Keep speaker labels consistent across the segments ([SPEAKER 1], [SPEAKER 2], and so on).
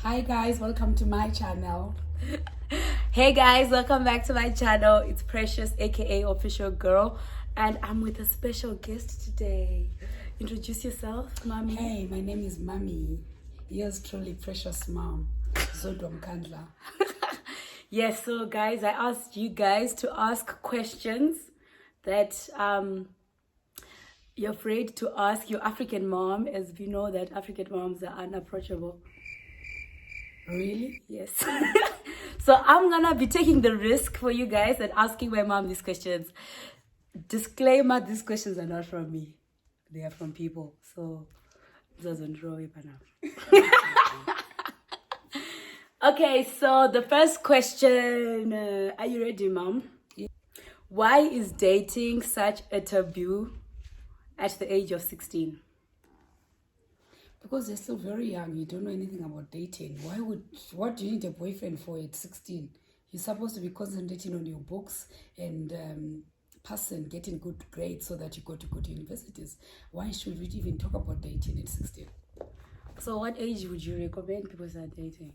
[SPEAKER 1] Hi guys, welcome to my channel.
[SPEAKER 2] Hey guys, welcome back to my channel. It's Precious, aka Official Girl, and I'm with a special guest today. Introduce yourself, mommy.
[SPEAKER 1] Hey, my name is Mommy. Yours truly, Precious Mom, Zodwa Mkandla.
[SPEAKER 2] Yes, so guys, I asked you guys to ask questions that you're afraid to ask your African mom, as we know that African moms are unapproachable.
[SPEAKER 1] Really?
[SPEAKER 2] Yes. So I'm gonna be taking the risk for you guys and asking my mom these questions. Disclaimer, these questions are not from me. They are from people. So doesn't draw it now. Okay, so the first question, are you ready, mom?
[SPEAKER 1] Yeah.
[SPEAKER 2] Why is dating such a taboo at the age of 16?
[SPEAKER 1] Because you're still very young, you don't know anything about dating. What do you need a boyfriend for at 16? You're supposed to be concentrating on your books and passing, getting good grades so that you go to good universities. Why should we even talk about dating at 16?
[SPEAKER 2] So what age would you recommend people start dating?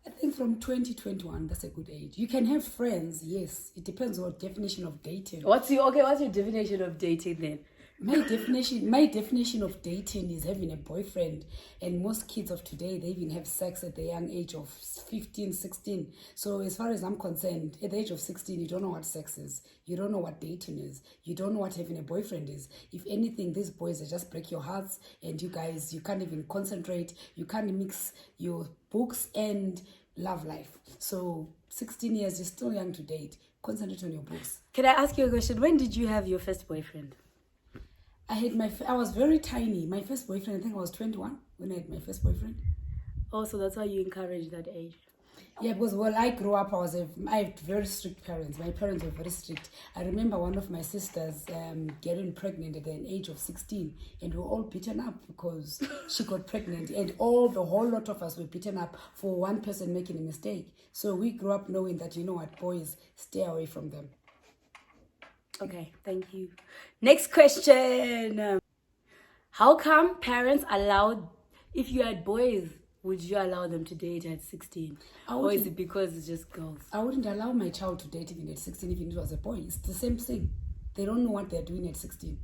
[SPEAKER 1] I think from 2021, that's a good age. You can have friends, yes. It depends on what definition of dating.
[SPEAKER 2] What's your definition of dating then?
[SPEAKER 1] My definition of dating is having a boyfriend, and most kids of today, they even have sex at the young age of 15, 16. So as far as I'm concerned, at the age of 16, you don't know what sex is. You don't know what dating is. You don't know what having a boyfriend is. If anything, these boys, they just break your hearts, and you guys, you can't even concentrate. You can't mix your books and love life. So 16 years, you're still young to date. Concentrate on your books.
[SPEAKER 2] Can I ask you a question? When did you have your first boyfriend?
[SPEAKER 1] I was very tiny. My first boyfriend, I think I was 21 when I had my first boyfriend.
[SPEAKER 2] Oh, so that's why you encourage that age.
[SPEAKER 1] Yeah, because I grew up, I had very strict parents. My parents were very strict. I remember one of my sisters getting pregnant at the age of 16, and we were all beaten up because she got pregnant, and the whole lot of us were beaten up for one person making a mistake. So we grew up knowing that, you know what, boys, stay away from them.
[SPEAKER 2] Okay, thank you. Next question. How come parents allowed, if you had boys, would you allow them to date at 16? Or is it because it's just girls?
[SPEAKER 1] I wouldn't allow my child to date even at 16, even if it was a boy. It's the same thing. They don't know what they're doing at 16.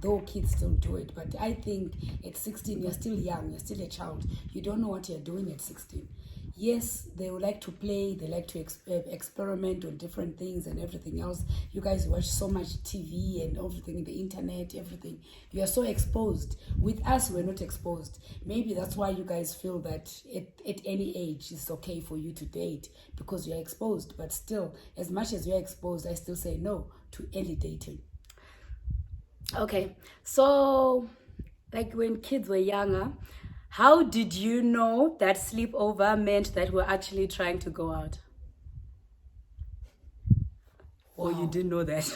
[SPEAKER 1] Though kids still do it. But I think at 16, you're still young. You're still a child. You don't know what you're doing at 16. Yes, they would like to play. They like to experiment on different things and everything else. You guys watch so much TV and everything, the internet, everything. You are so exposed. With us, we're not exposed. Maybe that's why you guys feel that at any age it's okay for you to date because you're exposed. But still, as much as you're exposed, I still say no to early dating.
[SPEAKER 2] Okay, so like when kids were younger, how did you know that sleepover meant that we're actually trying to go out? Or you didn't know that?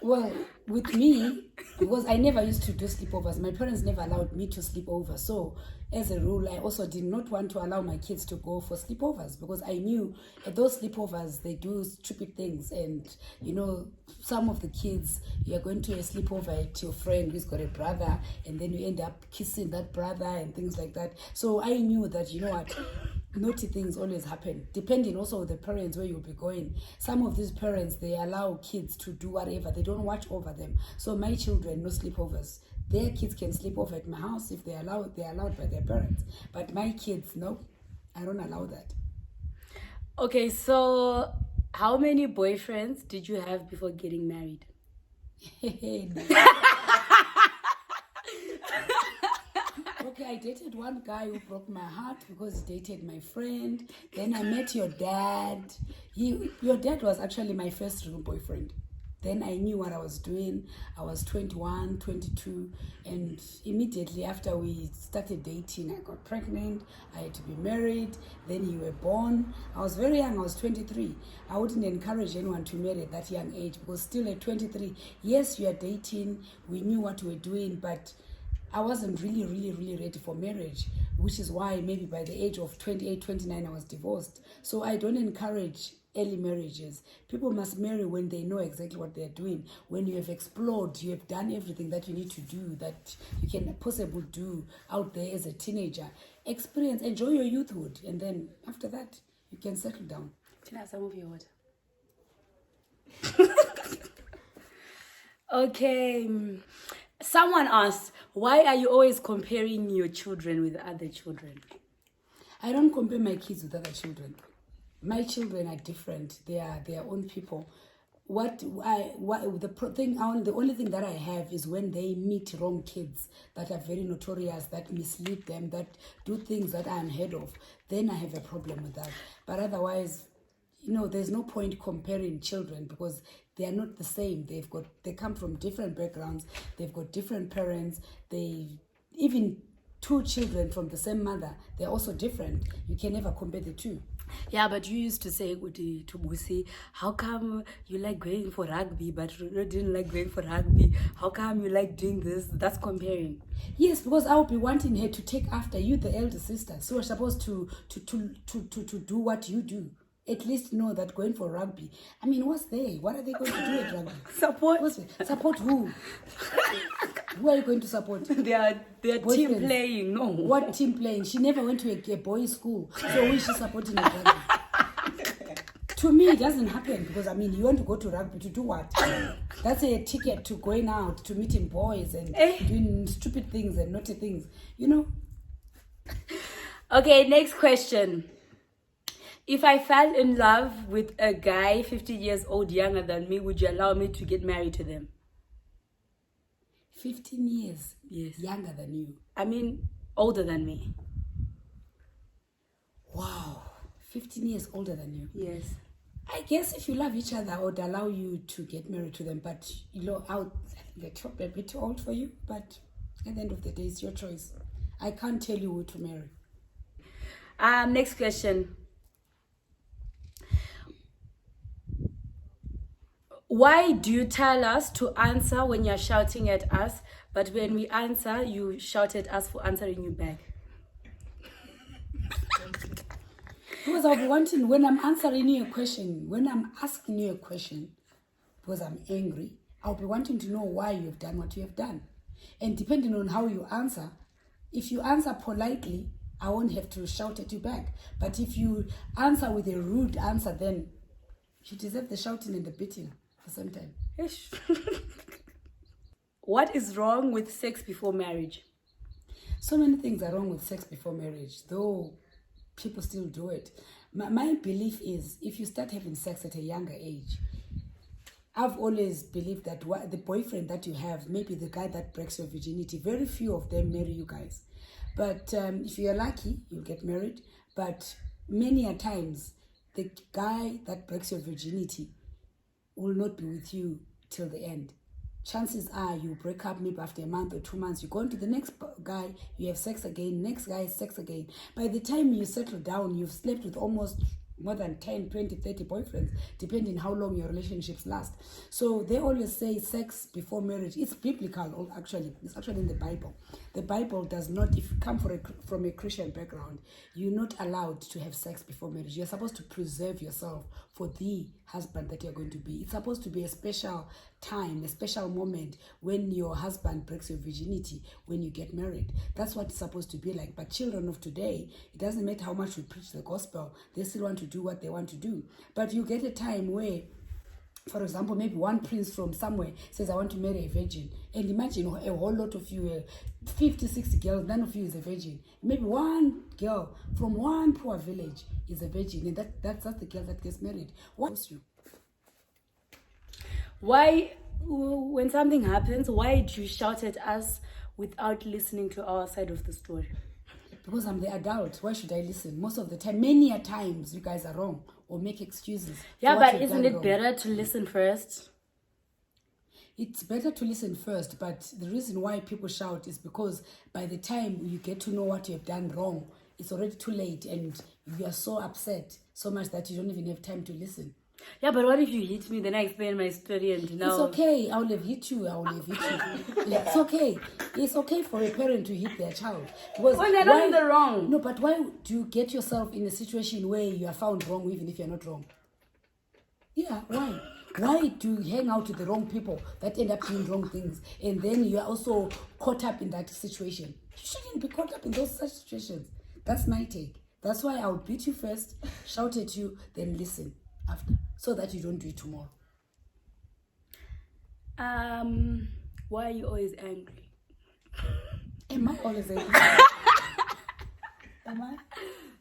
[SPEAKER 1] Well, with me, because I never used to do sleepovers. My parents never allowed me to sleep over. So, as a rule, I also did not want to allow my kids to go for sleepovers because I knew at those sleepovers, they do stupid things. And, you know, some of the kids, you're going to a sleepover at your friend who's got a brother, and then you end up kissing that brother and things like that. So I knew that, you know what, naughty things always happen, depending also on the parents where you'll be going. Some of these parents, they allow kids to do whatever. They don't watch over them. So my children, no sleepovers. Their kids can sleep over at my house if they're allowed by their parents. But my kids, no, I don't allow that.
[SPEAKER 2] Okay, so how many boyfriends did you have before getting married?
[SPEAKER 1] Okay, I dated one guy who broke my heart because he dated my friend. Then I met your dad. Your dad was actually my first real boyfriend. Then I knew what I was doing. I was 21, 22, and immediately after we started dating, I got pregnant. I had to be married. Then you were born. I was very young. I was 23. I wouldn't encourage anyone to marry at that young age because still at 23, yes, you are dating. We knew what we were doing, but I wasn't really ready for marriage, which is why maybe by the age of 28, 29, I was divorced. So I don't encourage early marriages. People must marry when they know exactly what they're doing. When you have explored, you have done everything that you need to do, that you can possibly do out there as a teenager. Experience, enjoy your youthhood, and then after that, you can settle down.
[SPEAKER 2] Can I have some of your water? Okay. Someone asked, why are you always comparing your children with other children?
[SPEAKER 1] I don't compare my kids with other children. My children are different. They are their own people. The only thing that I have is when they meet wrong kids that are very notorious, that mislead them, that do things that are unheard of, then I have a problem with that. But otherwise, there's no point comparing children because they are not the same. They come from different backgrounds. They've got different parents. Even two children from the same mother, they're also different. You can never compare the two.
[SPEAKER 2] Yeah, but you used to say to Busi, how come you like going for rugby but you didn't like going for rugby? How come you like doing this? That's comparing.
[SPEAKER 1] Yes, because I'll be wanting her to take after you, the elder sister. So we're supposed to do what you do. At least know that going for rugby. I mean, what's there? What are they going to do at rugby? Support who? Who are you going to support?
[SPEAKER 2] They are team playing. No.
[SPEAKER 1] What team playing? She never went to a boys' school. So who is she supporting at rugby? To me, it doesn't happen because, you want to go to rugby to do what? That's a ticket to going out, to meeting boys and doing stupid things and naughty things.
[SPEAKER 2] Okay, next question. If I fell in love with a guy 50 years old younger than me, would you allow me to get married to them?
[SPEAKER 1] 15 years
[SPEAKER 2] Yes.
[SPEAKER 1] younger than you.
[SPEAKER 2] Older than me.
[SPEAKER 1] Wow. 15 years older than you.
[SPEAKER 2] Yes.
[SPEAKER 1] I guess if you love each other, I would allow you to get married to them. But, I think they're a bit too old for you. But at the end of the day, it's your choice. I can't tell you who to marry.
[SPEAKER 2] Next question. Why do you tell us to answer when you're shouting at us, but when we answer, you shout at us for answering you back?
[SPEAKER 1] Because I'll be wanting, when I'm answering you a question, when I'm asking you a question, because I'm angry, I'll be wanting to know why you've done what you have done. And depending on how you answer, if you answer politely, I won't have to shout at you back. But if you answer with a rude answer, then you deserve the shouting and the beating. Sometime.
[SPEAKER 2] What is wrong with sex before marriage?
[SPEAKER 1] So many things are wrong with sex before marriage, though people still do it. My belief is if you start having sex at a younger age, I've always believed that the boyfriend that you have, maybe the guy that breaks your virginity, very few of them marry you guys. But if you're lucky, you'll get married. But many a times, the guy that breaks your virginity will not be with you till the end. Chances are you break up maybe after a month or 2 months. You go into the next guy, you have sex again, next guy, sex again. By the time you settle down, you've slept with almost more than 10, 20, 30 boyfriends, depending how long your relationships last. So they always say sex before marriage. It's biblical, actually. It's actually in the Bible. The Bible does not, if you come from a Christian background, you're not allowed to have sex before marriage. You're supposed to preserve yourself for the husband that you're going to be. It's supposed to be a special time, a special moment when your husband breaks your virginity, when you get married. That's what it's supposed to be like. But children of today, it doesn't matter how much we preach the gospel, they still want to do what they want to do. But you get a time where, for example, maybe one prince from somewhere says, I want to marry a virgin. And imagine a whole lot of you, 50, 60 girls, none of you is a virgin. Maybe one girl from one poor village is a virgin. And that's the girl that gets married. What's you?
[SPEAKER 2] Why, when something happens, why do you shout at us without listening to our side of the story?
[SPEAKER 1] Because I'm the adult. Why should I listen? Most of the time, many a times, you guys are wrong or make excuses.
[SPEAKER 2] Yeah, but isn't it better to listen first?
[SPEAKER 1] It's better to listen first, but the reason why people shout is because by the time you get to know what you have done wrong, it's already too late and you are so upset so much that you don't even have time to listen.
[SPEAKER 2] Yeah, but what if you hit me, then I explain my story and now...
[SPEAKER 1] It's okay. I will have hit you. Yeah, it's okay. It's okay for a parent to hit their child. Because
[SPEAKER 2] when they're not in the wrong.
[SPEAKER 1] No, but why do you get yourself in a situation where you are found wrong even if you're not wrong? Yeah, why? Why do you hang out with the wrong people that end up doing wrong things? And then you are also caught up in that situation. You shouldn't be caught up in those such situations. That's my take. That's why I'll beat you first, shout at you, then listen after. So that you don't do it tomorrow.
[SPEAKER 2] Why are you always angry?
[SPEAKER 1] Am I always angry? Am I?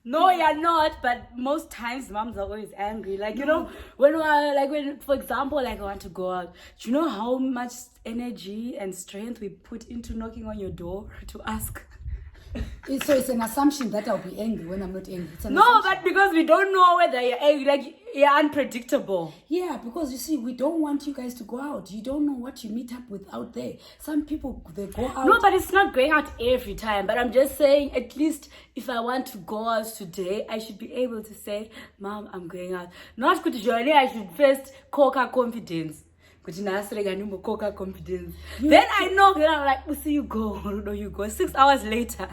[SPEAKER 2] No, you're not, but most times moms are always angry. Like, you know, when, for example, like I want to go out, do you know how much energy and strength we put into knocking on your door to ask?
[SPEAKER 1] So it's an assumption that I'll be angry when I'm not angry. It's an
[SPEAKER 2] No,
[SPEAKER 1] assumption.
[SPEAKER 2] but because we don't know whether you're angry, like, you're unpredictable.
[SPEAKER 1] Yeah, because you see, we don't want you guys to go out. You don't know what you meet up with out there. Some people, they go out.
[SPEAKER 2] No, but it's not going out every time. But I'm just saying, at least if I want to go out today, I should be able to say, Mom, I'm going out. Not good journey, I should first conquer confidence. Coca confidence. Then I know, then I'm like, we'll see you go. No, you go. 6 hours later.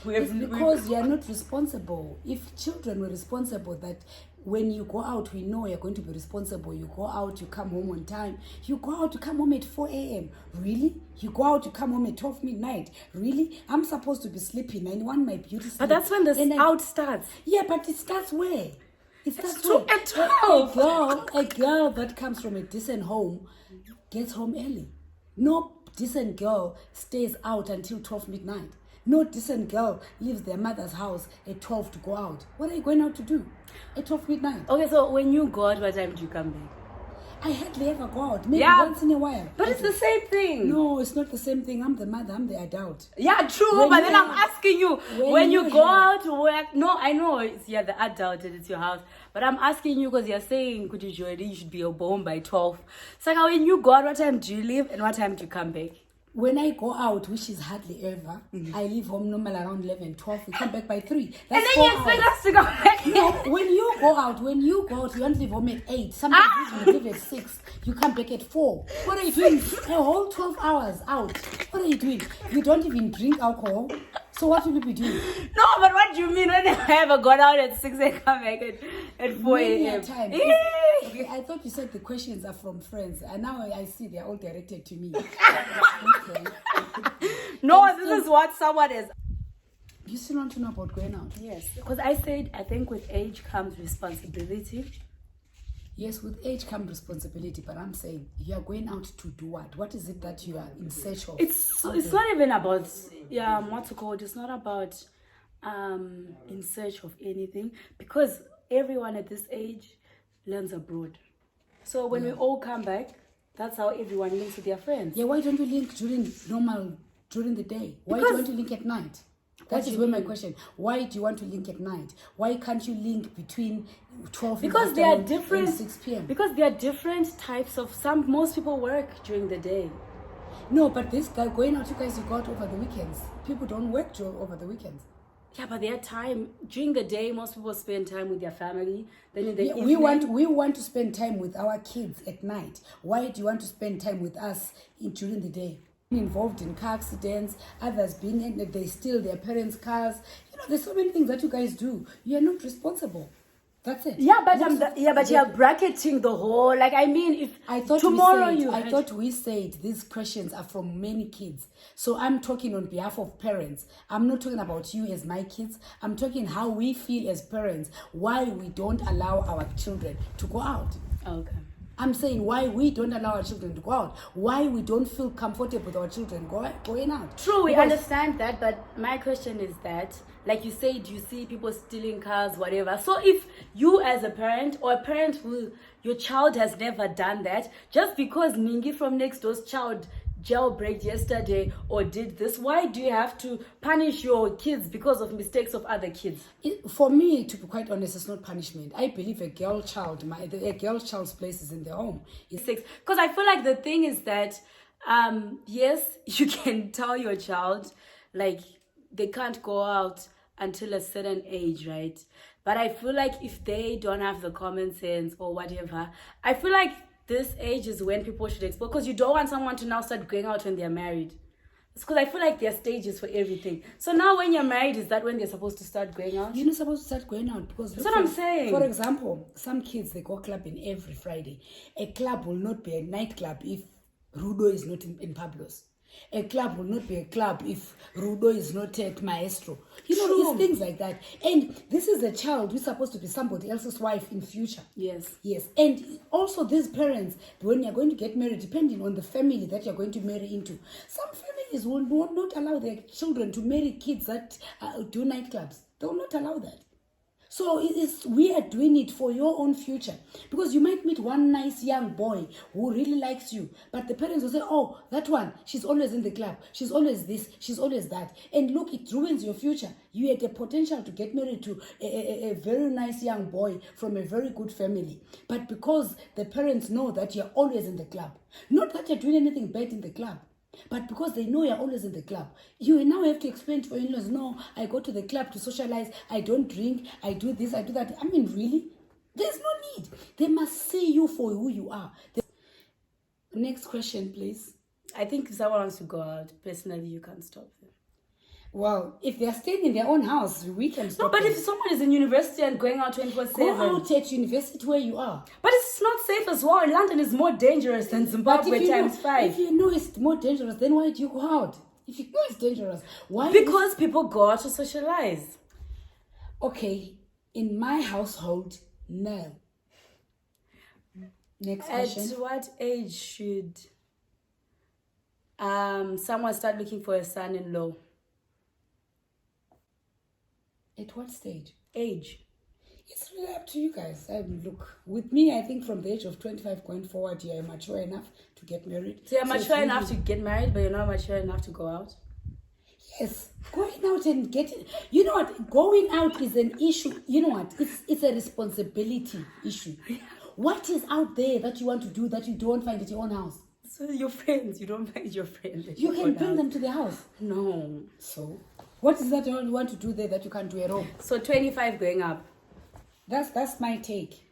[SPEAKER 1] It's because you're not responsible. If children were responsible, that when you go out, we know you're going to be responsible. You go out, you come home on time. You go out, you come home at 4 a.m. Really? You go out, you come home at 12 midnight. Really? I'm supposed to be sleeping. I want my beauty sleep.
[SPEAKER 2] But that's when the out starts.
[SPEAKER 1] Yeah, but it starts where? It starts
[SPEAKER 2] It's 2 and 12.
[SPEAKER 1] A girl that comes from a decent home gets home early. No decent girl stays out until 12 midnight. No decent girl leaves their mother's house at 12 to go out. What are you going out to do at 12 midnight?
[SPEAKER 2] Okay, so when you go out, what time do you come back?
[SPEAKER 1] I hardly ever go out. Maybe once in a while.
[SPEAKER 2] But it's the same thing.
[SPEAKER 1] No, it's not the same thing. I'm the mother. I'm the adult.
[SPEAKER 2] Yeah, true.
[SPEAKER 1] When
[SPEAKER 2] but
[SPEAKER 1] you
[SPEAKER 2] then I'm
[SPEAKER 1] have-
[SPEAKER 2] asking you, when you go out to work, no, I know you're the adult and it's your house. But I'm asking you because you're saying, could you join? You should be home by 12. So like, when you go out, what time do you leave and what time do you come back?
[SPEAKER 1] When I go out, which is hardly ever, I leave home normal around 11, 12. We come back by 3. That's
[SPEAKER 2] And then
[SPEAKER 1] 4
[SPEAKER 2] you expect
[SPEAKER 1] hours.
[SPEAKER 2] us to go back.
[SPEAKER 1] No, when you go out, you don't leave home at 8. Sometimes you leave at 6. You come back at 4. What are you doing? A whole 12 hours out. What are you doing? You don't even drink alcohol. So what will you be doing?
[SPEAKER 2] No, but what do you mean when I ever gone out at 6 and come back at 4
[SPEAKER 1] Many a
[SPEAKER 2] a.m.?
[SPEAKER 1] time. Okay, I thought you said the questions are from friends, and now I see they're all directed to me. Okay.
[SPEAKER 2] No, this is what someone is.
[SPEAKER 1] You still want to know about going out?
[SPEAKER 2] Yes, because I said I think with age comes responsibility.
[SPEAKER 1] Yes, with age comes responsibility, but I'm saying you are going out to do what? What is it that you are in search of?
[SPEAKER 2] It's not even about what's it called? It's not about in search of anything, because everyone at this age learns abroad. So when we all come back, that's how everyone links with their friends.
[SPEAKER 1] Yeah, why don't you link during the day? Why do you want to link at night? That is where my question. Why do you want to link at night? Why can't you link between 12
[SPEAKER 2] Because
[SPEAKER 1] in
[SPEAKER 2] they
[SPEAKER 1] the
[SPEAKER 2] are
[SPEAKER 1] afternoon
[SPEAKER 2] different.
[SPEAKER 1] and 6 p.m.?
[SPEAKER 2] Because there are different types of most people work during the day.
[SPEAKER 1] No, but this guy going out, you guys, you go out over the weekends. People don't work over the weekends.
[SPEAKER 2] Yeah, but their time during the day, most people spend time with their family. Then in the evening,
[SPEAKER 1] we want to spend time with our kids at night. Why do you want to spend time with us during the day? Involved in car accidents, others they steal their parents' cars. You know, there's so many things that you guys do. You are not responsible. That's it.
[SPEAKER 2] Yeah, but you're bracketing the whole. Like, I mean, if
[SPEAKER 1] I thought we said these questions are from many kids. So I'm talking on behalf of parents. I'm not talking about you as my kids. I'm talking how we feel as parents, why we don't allow our children to go out.
[SPEAKER 2] Okay.
[SPEAKER 1] I'm saying why we don't allow our children to go out. Why we don't feel comfortable with our children going out.
[SPEAKER 2] True, we understand that, but my question is that, like you said, you see people stealing cars, whatever. So if you as a parent, or a parent who, your child has never done that, just because Ningi from next door's child jailbreaked yesterday or did this, why do you have to punish your kids because of mistakes of other kids?
[SPEAKER 1] For me, to be quite honest, it's not punishment. I believe a girl child's place is in the home.
[SPEAKER 2] Because I feel like the thing is that, yes, you can tell your child, like, they can't go out until a certain age, right? But I feel like if they don't have the common sense or whatever, I feel like this age is when people should explore, because you don't want someone to now start going out when they're married. because I feel like there are stages for everything. So now when you're married, is that when they're supposed to start going out?
[SPEAKER 1] You're not supposed to start going out because
[SPEAKER 2] That's what I'm saying.
[SPEAKER 1] For example, some kids, they go clubbing every Friday. A club will not be a nightclub if Rudo is not in Pablo's. A club will not be a club if Rudo is not at Maestro. You know, it's things like that. And this is a child who's supposed to be somebody else's wife in future.
[SPEAKER 2] Yes.
[SPEAKER 1] Yes. And also these parents, when you're going to get married, depending on the family that you're going to marry into, some families will not allow their children to marry kids that do nightclubs. They will not allow that. So we are doing it for your own future, because you might meet one nice young boy who really likes you, but the parents will say, oh, that one, she's always in the club, she's always this, she's always that, and look, it ruins your future. You had the potential to get married to a very nice young boy from a very good family, but because the parents know that you're always in the club, not that you're doing anything bad in the club, but because they know you're always in the club, you now have to explain to your in-laws, no, I go to the club to socialize, I don't drink, I do this, I do that. I mean, really? There's no need. They must see you for who you are. Next question, please.
[SPEAKER 2] I think if someone wants to go out, personally, you can't stop them.
[SPEAKER 1] Well, if they're staying in their own house, we can stop
[SPEAKER 2] No, but
[SPEAKER 1] them.
[SPEAKER 2] if someone is in university and going out 24/7...
[SPEAKER 1] Go out at university where you are.
[SPEAKER 2] But it's not safe as well. London is more dangerous than Zimbabwe times 5.
[SPEAKER 1] If you know it's more dangerous, then why do you go out? If you know it's dangerous, why?
[SPEAKER 2] Because people go out to socialize.
[SPEAKER 1] Okay, in my household, no. Next question.
[SPEAKER 2] At what age should someone start looking for a son-in-law?
[SPEAKER 1] At what stage?
[SPEAKER 2] Age.
[SPEAKER 1] It's really up to you guys. Look, with me, I think from the age of 25 going forward, you're mature enough to get married.
[SPEAKER 2] So you're mature enough to get married, but you're not mature enough to go out?
[SPEAKER 1] Yes, going out and getting... You know what? Going out is an issue. You know what? It's a responsibility issue. What is out there that you want to do that you don't find at your own house?
[SPEAKER 2] So your friends, you don't find your friends.
[SPEAKER 1] You can bring them to the house.
[SPEAKER 2] No.
[SPEAKER 1] So, what is that you want to do there that you can't do at home?
[SPEAKER 2] So 25 going up.
[SPEAKER 1] That's my take.